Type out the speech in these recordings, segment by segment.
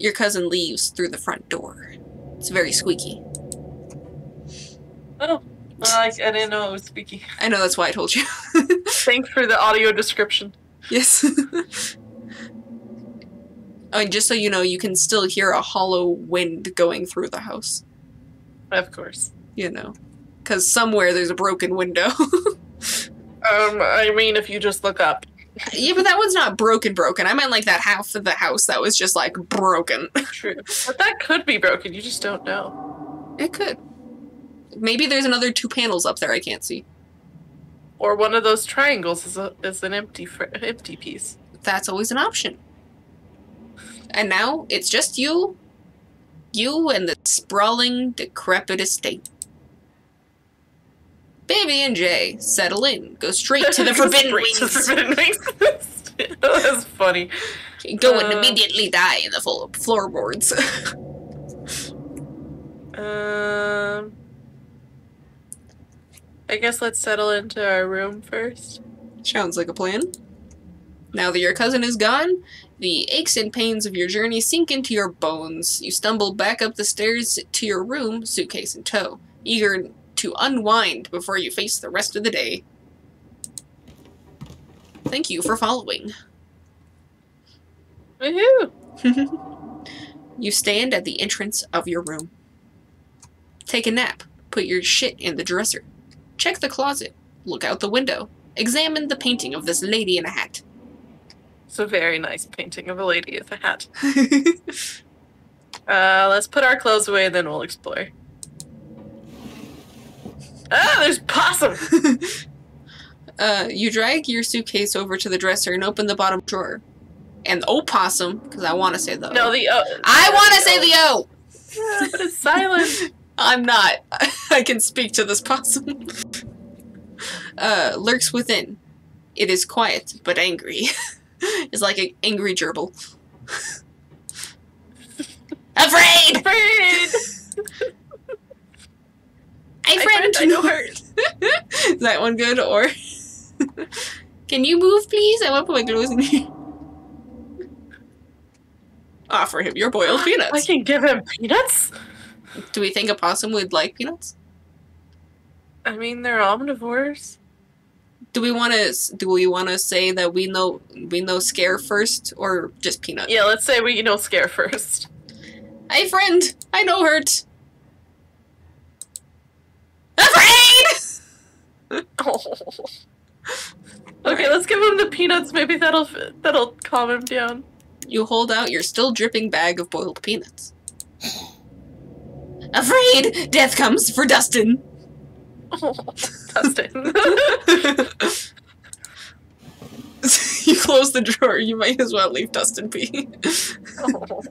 Your cousin leaves through the front door. It's very squeaky. Oh, well, I didn't know it was squeaky. I know, that's why I told you. Thanks for the audio description. Yes. And just so you know, you can still hear a hollow wind going through the house. Of course. You know. Because somewhere there's a broken window. I mean, if you just look up. Yeah, but that one's not broken. I meant like that half of the house that was just like broken. True. But that could be broken, you just don't know. It could. Maybe there's another 2 panels up there I can't see. Or one of those triangles is an empty piece. That's always an option. And now it's just you and the sprawling, decrepit estate. Baby and Jay settle in, go straight to the Forbidden Wings. That's funny. Go and immediately die in the floorboards. I guess let's settle into our room first. Sounds like a plan. Now that your cousin is gone, the aches and pains of your journey sink into your bones. You stumble back up the stairs to your room, suitcase in tow, eager to unwind before you face the rest of the day. Thank you for following. Woohoo! You stand at the entrance of your room. Take a nap. Put your shit in the dresser. Check the closet. Look out the window. Examine the painting of this lady in a hat. It's a very nice painting of a lady with a hat. Let's put our clothes away and then we'll explore. Ah, there's possum! You drag your suitcase over to the dresser and open the bottom drawer. And opossum, because I want to say the O. No, the O. I want to say the O! Yeah, but it's silent. I'm not. I can speak to this possum. Lurks within. It is quiet, but angry. It's like an angry gerbil. Afraid! Afraid! Hey, friend! I know her. Is that one good, or... Can you move, please? I want to put my clothes in here. Offer him your boiled peanuts. I can give him peanuts? Do we think a possum would like peanuts? I mean, they're omnivores. Do we want to say that we know scare first, or just peanut? Yeah, let's say we know scare first. Hey, friend! I know hurt. Afraid! Oh. Okay, let's give him the peanuts. Maybe that'll calm him down. You hold out your still dripping bag of boiled peanuts. Afraid! Death comes for Dustin! Oh, Dustin. You close the drawer, you might as well leave Dustin be. Oh.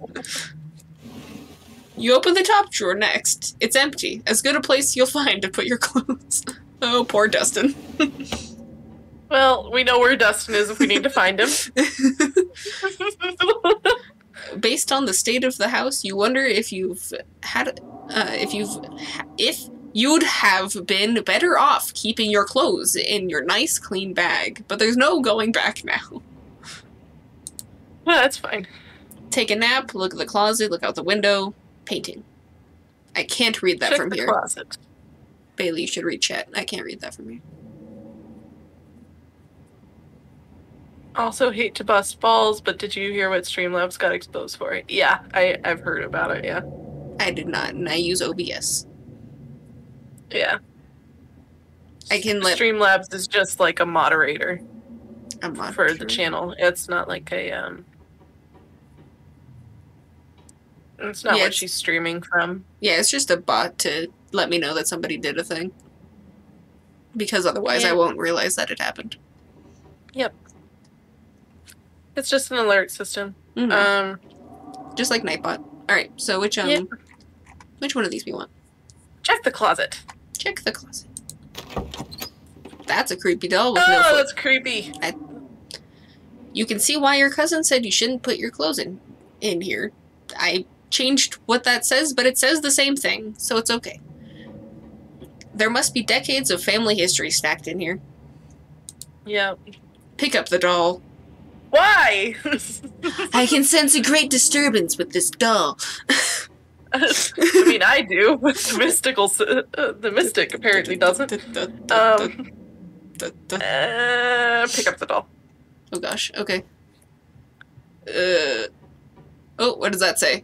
You open the top drawer next. It's empty. As good a place you'll find to put your clothes. Oh, poor Dustin. Well, we know where Dustin is if we need to find him. Based on the state of the house, you wonder if you'd have been better off keeping your clothes in your nice, clean bag. But there's no going back now. Well, that's fine. Take a nap, look at the closet, look out the window. Painting. I can't read that from here. Closet. Bailey, you should read chat. I can't read that from here. Also hate to bust balls, but did you hear what Streamlabs got exposed for? Yeah, I've heard about it, yeah. I did not, and I use OBS. Yeah. I can let... Streamlabs is just like a moderator. For the sure. channel. It's not like a, It's not what she's streaming from. Yeah, it's just a bot to let me know that somebody did a thing. Because otherwise I won't realize that it happened. Yep. It's just an alert system. Mm-hmm. Just like Nightbot. Alright, so which one of these we want? Check the closet. Check the closet. That's a creepy doll with no foot. foot. That's creepy. You can see why your cousin said you shouldn't put your clothes in here. I changed what that says, but it says the same thing, so it's okay. There must be decades of family history stacked in here. Yep. Pick up the doll. Why? I can sense a great disturbance with this doll. I mean, I do. The mystic apparently doesn't. Pick up the doll. Oh gosh, okay. Oh, what does that say?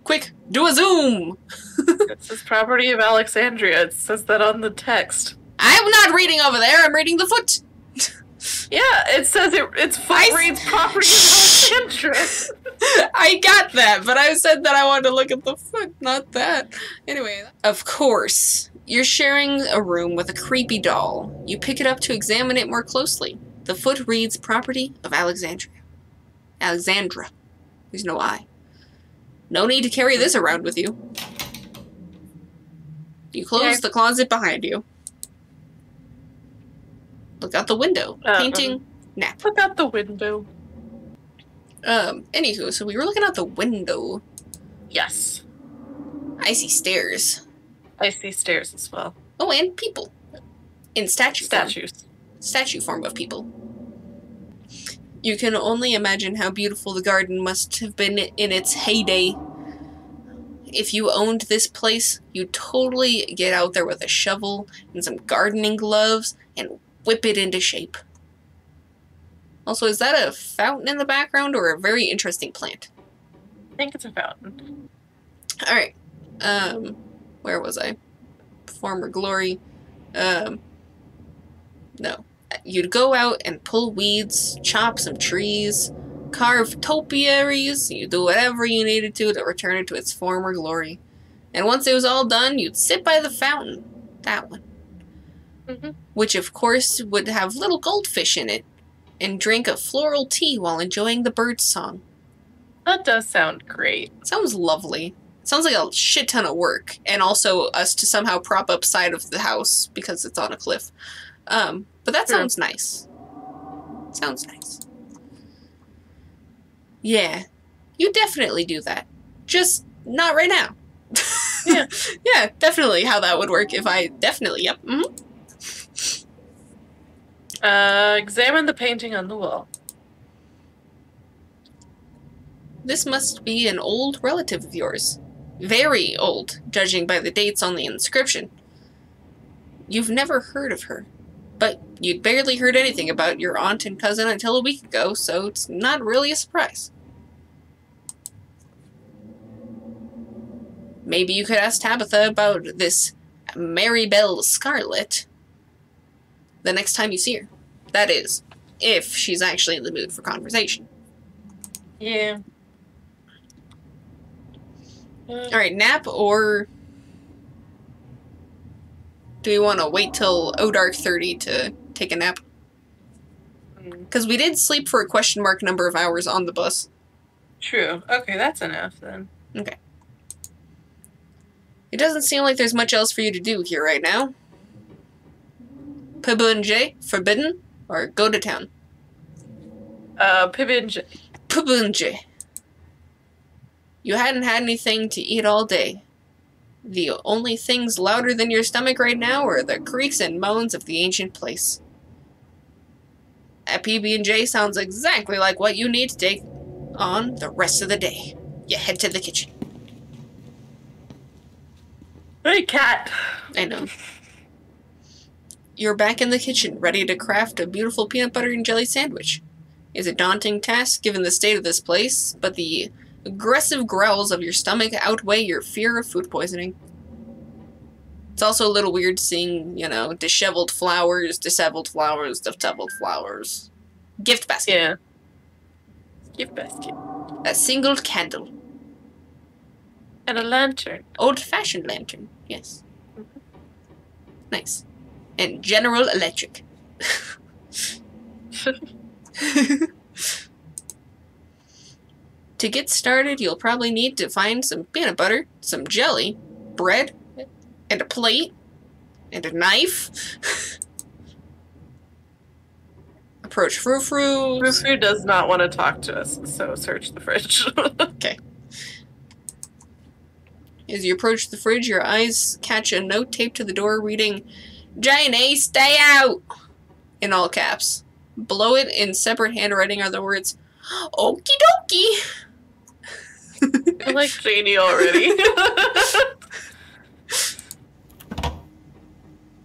Quick, do a zoom! It says property of Alexandria. It says that on the text. I'm not reading over there, I'm reading the foot! Yeah, it says it's foot reads property of Alexandria. I got that, but I said that I wanted to look at the foot, not that. Anyway, of course, you're sharing a room with a creepy doll. You pick it up to examine it more closely. The foot reads property of Alexandria. Alexandra. There's no I. No need to carry this around with you. You close the closet behind you. Look out the window. Painting. Nap. Look out the window. Anywho, so we were looking out the window. Yes. I see stairs. I see stairs as well. Oh, and people. In Statues. Statue form of people. You can only imagine how beautiful the garden must have been in its heyday. If you owned this place, you'd totally get out there with a shovel and some gardening gloves and whip it into shape. Also, is that a fountain in the background or a very interesting plant? I think it's a fountain. Alright. Where was I? Former glory. No. You'd go out and pull weeds, chop some trees, carve topiaries, you do whatever you needed to return it to its former glory. And once it was all done, you'd sit by the fountain. That one. Mm-hmm. Which, of course, would have little goldfish in it, and drink a floral tea while enjoying the bird's song. That does sound great. Sounds lovely. Sounds like a shit ton of work, and also us to somehow prop up side of the house because it's on a cliff. But that sounds nice. Sounds nice. Yeah, you definitely do that. Just not right now. Yeah. Yeah, definitely how that would work if I definitely, yep. Mm-hmm. Examine the painting on the wall. This must be an old relative of yours. Very old, judging by the dates on the inscription. You've never heard of her, but you'd barely heard anything about your aunt and cousin until a week ago, so it's not really a surprise. Maybe you could ask Tabitha about this Mary Belle Scarlet the next time you see her. That is, if she's actually in the mood for conversation. Yeah. Alright, nap, or do we want to wait till Odark 30 to take a nap? Because we did sleep for a question mark number of hours on the bus. True. Okay, that's enough then. Okay. It doesn't seem like there's much else for you to do here right now. Pabunje, forbidden, or go to town? Pibinj. Pabunje. You hadn't had anything to eat all day. The only things louder than your stomach right now are the creaks and moans of the ancient place. A PB&J sounds exactly like what you need to take on the rest of the day. You head to the kitchen. Hey, cat. I know. You're back in the kitchen, ready to craft a beautiful peanut butter and jelly sandwich. It's a daunting task given the state of this place, but the aggressive growls of your stomach outweigh your fear of food poisoning. It's also a little weird seeing, you know, disheveled flowers, disheveled flowers. Gift basket. Yeah. Gift basket. A single candle. And a lantern. Old-fashioned lantern, yes. Nice. And General Electric. To get started, you'll probably need to find some peanut butter, some jelly, bread, and a plate, and a knife. Approach Frou-Frou. Frou-Frou does not want to talk to us, so search the fridge. Okay. As you approach the fridge, your eyes catch a note taped to the door reading, "Janie, stay out!" in all caps. Below it, in separate handwriting, are the words, Okie dokie. I like Janie already.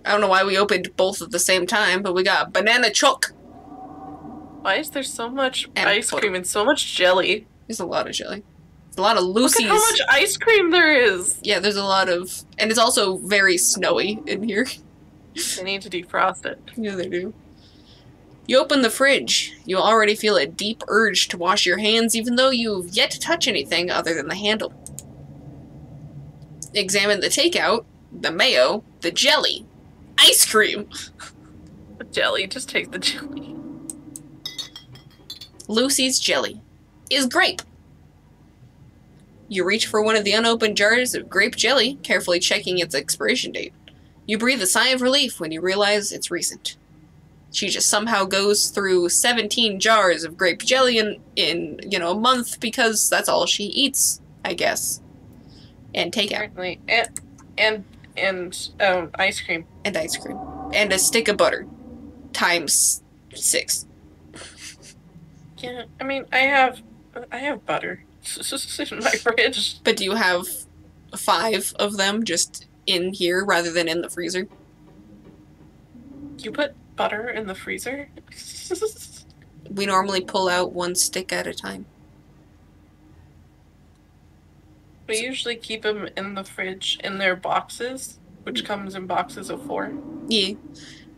I don't know why we opened both at the same time, but we got banana choc. Why is there so much And ice butter. cream and so much jelly? There's a lot of jelly. There's a lot of Look Lucy's. at how much ice cream there is! Yeah, there's a lot of... And it's also very snowy in here. They need to defrost it. Yeah, they do. You open the fridge. You already feel a deep urge to wash your hands, even though you've yet to touch anything other than the handle. Examine the takeout, the mayo, the jelly, ice cream. The jelly, just take the jelly. Lucy's jelly is grape. You reach for one of the unopened jars of grape jelly, carefully checking its expiration date. You breathe a sigh of relief when you realize it's recent. She just somehow goes through 17 jars of grape jelly in a month because that's all she eats, I guess. And takeout. Certainly. And ice cream. And ice cream. And a stick of butter. Times 6. Yeah, I mean, I have butter in my fridge. But do you have 5 of them just in here rather than in the freezer? You put butter in the freezer? We normally pull out 1 stick at a time. We usually keep them in the fridge in their boxes, which comes in boxes of 4. Yeah.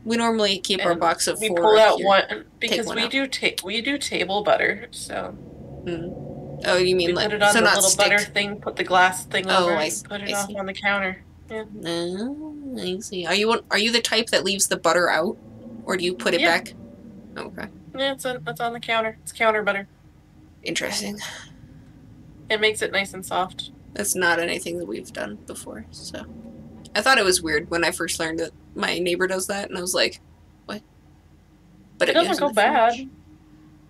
We normally keep our And box of 4. We pull out here. one because one we out. do table butter, so Oh, you mean we like put it on so the not little stick? butter thing, put the glass thing Oh, over, I and see, put it I off see. on the counter. Yeah. Oh, I see. Are you the type that leaves the butter out, or do you put it Yeah. back? Okay, Yeah, it's on the counter. It's counter butter. interesting. It makes it nice and soft. That's not anything that we've done before, so I thought it was weird when I first learned that my neighbor does that, and I was like, "What?" But It doesn't goes in go the bad. fridge.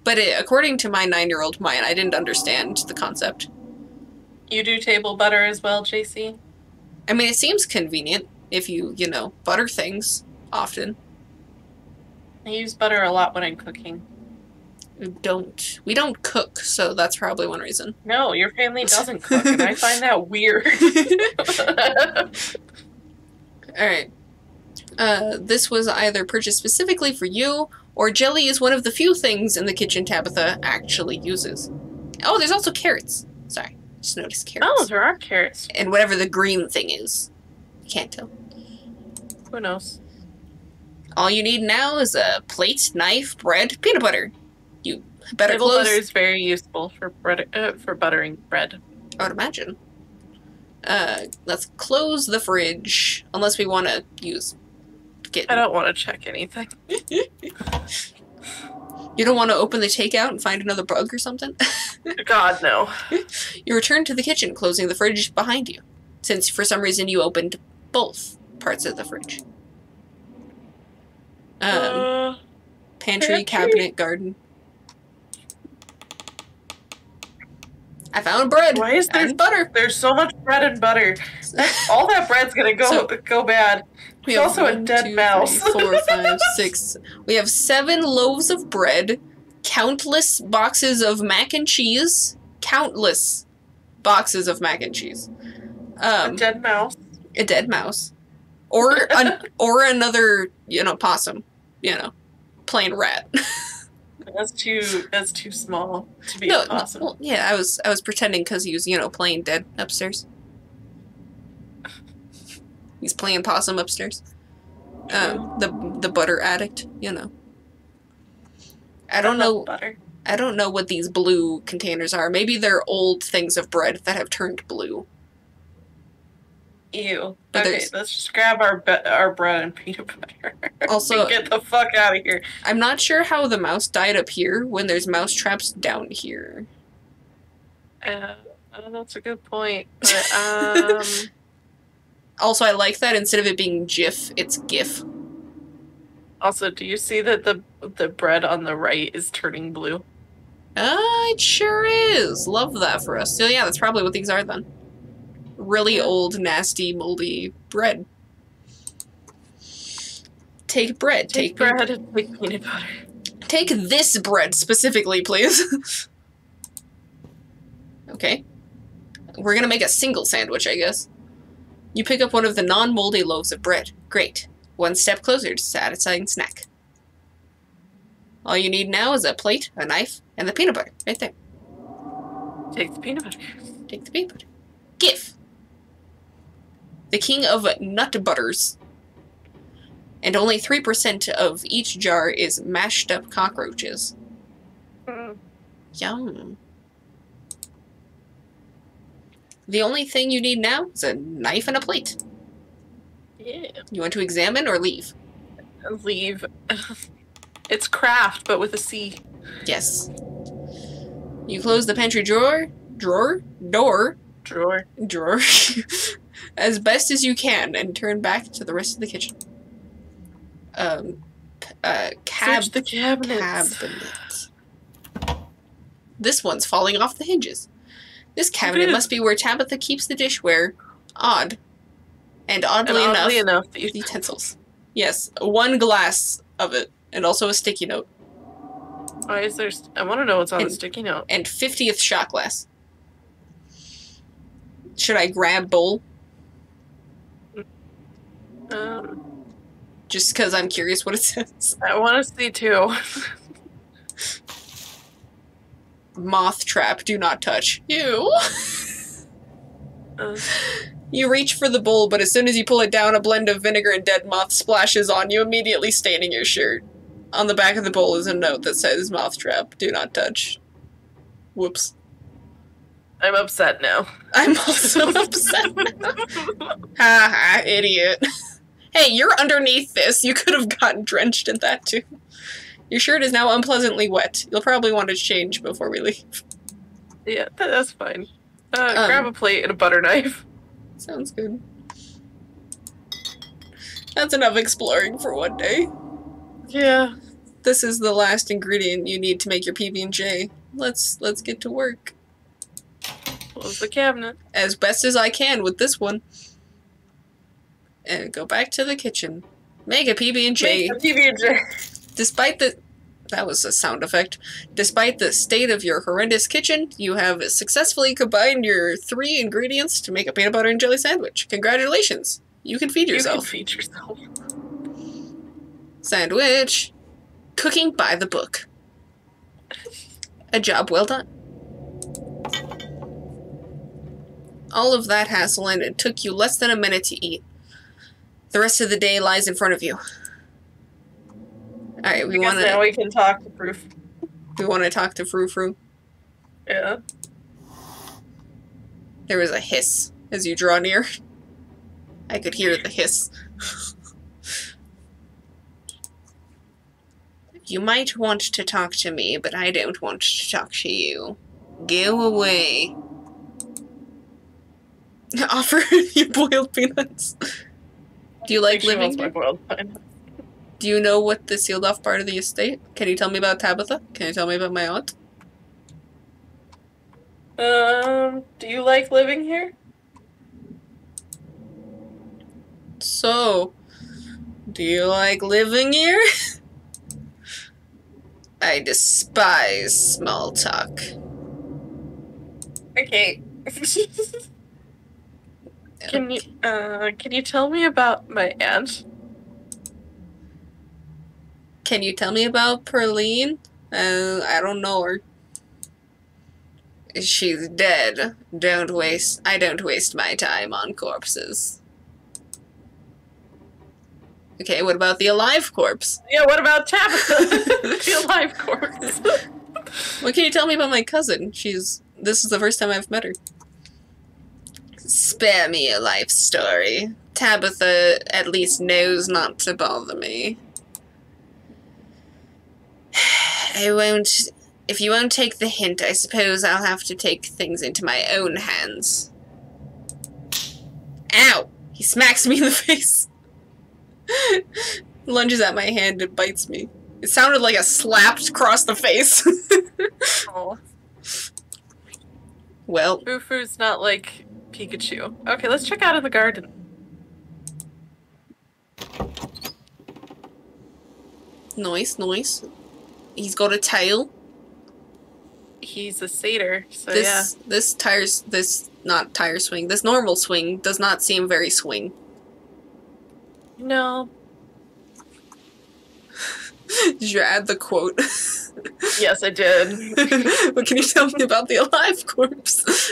But according to my 9-year-old mind, I didn't understand the concept. You do table butter as well, JC? I mean, it seems convenient if you butter things often. I use butter a lot when I'm cooking. We don't cook, so that's probably one reason. No, your family doesn't cook, and I find that weird. Alright. This was either purchased specifically for you, or jelly is one of the few things in the kitchen Tabitha actually uses. Oh, there's also carrots. Sorry, just noticed carrots. Oh, there are carrots. And whatever the green thing is. I can't tell. Who knows? All you need now is a plate, knife, bread, peanut butter. You better Table close... butter is very useful for buttering bread. I would imagine. Let's close the fridge, unless we want to get... I don't want to check anything. You don't want to open the takeout and find another bug or something? God, no. You return to the kitchen, closing the fridge behind you, since for some reason you opened both parts of the fridge. Pantry, Pantry. cabinet, garden. I found bread. Why is there and butter? There's so much bread and butter. All that bread's gonna go bad. We There's have also a 1, dead 2, mouse. 3, 4, 5, 6. We have 7 loaves of bread, countless boxes of mac and cheese, countless boxes of mac and cheese. A dead mouse. A dead mouse, or another possum, plain rat. That's too small to be No, awesome. well, yeah, I was pretending because he was playing dead upstairs. He's playing possum upstairs. The butter addict, I don't know. Butter. I don't know what these blue containers are. Maybe they're old things of bread that have turned blue. Ew. But Okay, let's just grab our bread and peanut butter. Also- And get the fuck out of here. I'm not sure how the mouse died up here when there's mouse traps down here. That's a good point. But Also, I like that instead of it being GIF, it's GIF. also, do you see that the bread on the right is turning blue? It sure is. Love that for us. So yeah, that's probably what these are then. Really old, nasty, moldy bread. Take bread. Take bread and take peanut butter. Take this bread specifically, please. Okay. We're gonna make a single sandwich, I guess. You pick up one of the non-moldy loaves of bread. Great. One step closer to satisfying snack. All you need now is a plate, a knife, and the peanut butter. Right there. Take the peanut butter. Take the peanut butter. Give. The king of nut butters. And only 3% of each jar is mashed up cockroaches. Yum. The only thing you need now is a knife and a plate. Yeah. You want to examine or leave? Leave. It's craft, but with a C. Yes. You close the pantry door, as best as you can and turn back to the rest of the kitchen. Search the cabinets. Cabinet. This one's falling off the hinges. This cabinet must be where Tabitha keeps the dishware. Odd. And oddly enough, the utensils. Yes, one glass of it, and also a sticky note. Why is there... I want to know what's on the sticky note. And 50th shot glass. Should I grab bowl? Just because I'm curious what it says. I want to see too. Moth trap, do not touch. Ew. You reach for the bowl, but as soon as you pull it down, a blend of vinegar and dead moth splashes on you, immediately staining your shirt. On the back of the bowl is a note that says, moth trap, do not touch. Whoops. I'm upset now. I'm also upset now. Ha ha, idiot. Hey, you're underneath this. You could have gotten drenched in that too. Your shirt is now unpleasantly wet. You'll probably want to change before we leave. Yeah, that's fine. Grab a plate and a butter knife. Sounds good. That's enough exploring for one day. Yeah. This is the last ingredient you need to make your PB&J. Let's get to work. Close the cabinet. As best as I can with this one. And go back to the kitchen. Make a PB&J. Make a PB&J. Despite the... That was a sound effect. Despite the state of your horrendous kitchen, you have successfully combined your 3 ingredients to make a peanut butter and jelly sandwich. Congratulations. You can feed yourself. You can feed yourself. Sandwich. Cooking by the book. A job well done. All of that hassle and it took you less than a minute to eat. The rest of the day lies in front of you. Alright, now we can talk to Proof. We want to talk to Frou Frou. Yeah. There was a hiss as you draw near. I could hear the hiss. You might want to talk to me, but I don't want to talk to you. Go away. Offer your boiled peanuts. Do you like living here? Do you know what the sealed off part of the estate? Can you tell me about Tabitha? Can you tell me about my aunt? Do you like living here? So, do you like living here? I despise small talk. Okay. Can you tell me about my aunt? Can you tell me about Perline? I don't know her. She's dead. I don't waste my time on corpses. Okay, what about the alive corpse? Yeah, what about Tabitha? The alive corpse. What can you tell me about my cousin? This is the first time I've met her. Spare me a life story. Tabitha at least knows not to bother me. I won't... If you won't take the hint, I suppose I'll have to take things into my own hands. Ow! He smacks me in the face. Lunges at my hand and bites me. It sounded like a slapped across the face. Oh. Well... Fufu's not like Pikachu. Okay, let's check out in the garden. Nice, nice. He's got a tail. He's a satyr, so This normal swing does not seem very swing. No. Did you add the quote? Yes, I did. What can you tell me about the alive corpse?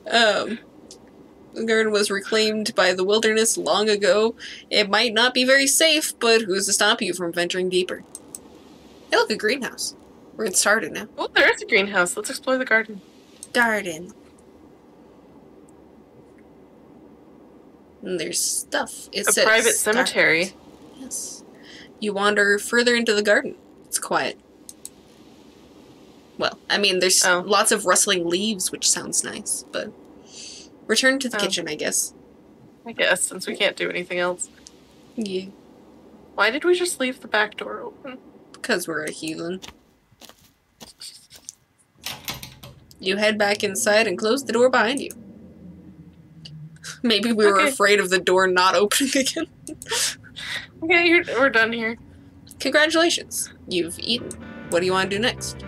The garden was reclaimed by the wilderness long ago. It might not be very safe, but who's to stop you from venturing deeper? Hey, look, a greenhouse. We're getting started now. Oh, there is a greenhouse. Let's explore the garden. Garden. And there's stuff. It says a private cemetery. Start. Yes. You wander further into the garden. It's quiet. Well, I mean, there's lots of rustling leaves, which sounds nice, but... Return to the kitchen, I guess. I guess, since we can't do anything else. Yeah. Why did we just leave the back door open? Because we're a heathen. You head back inside and close the door behind you. Maybe we were afraid of the door not opening again. Okay, we're done here. Congratulations. You've eaten. What do you want to do next?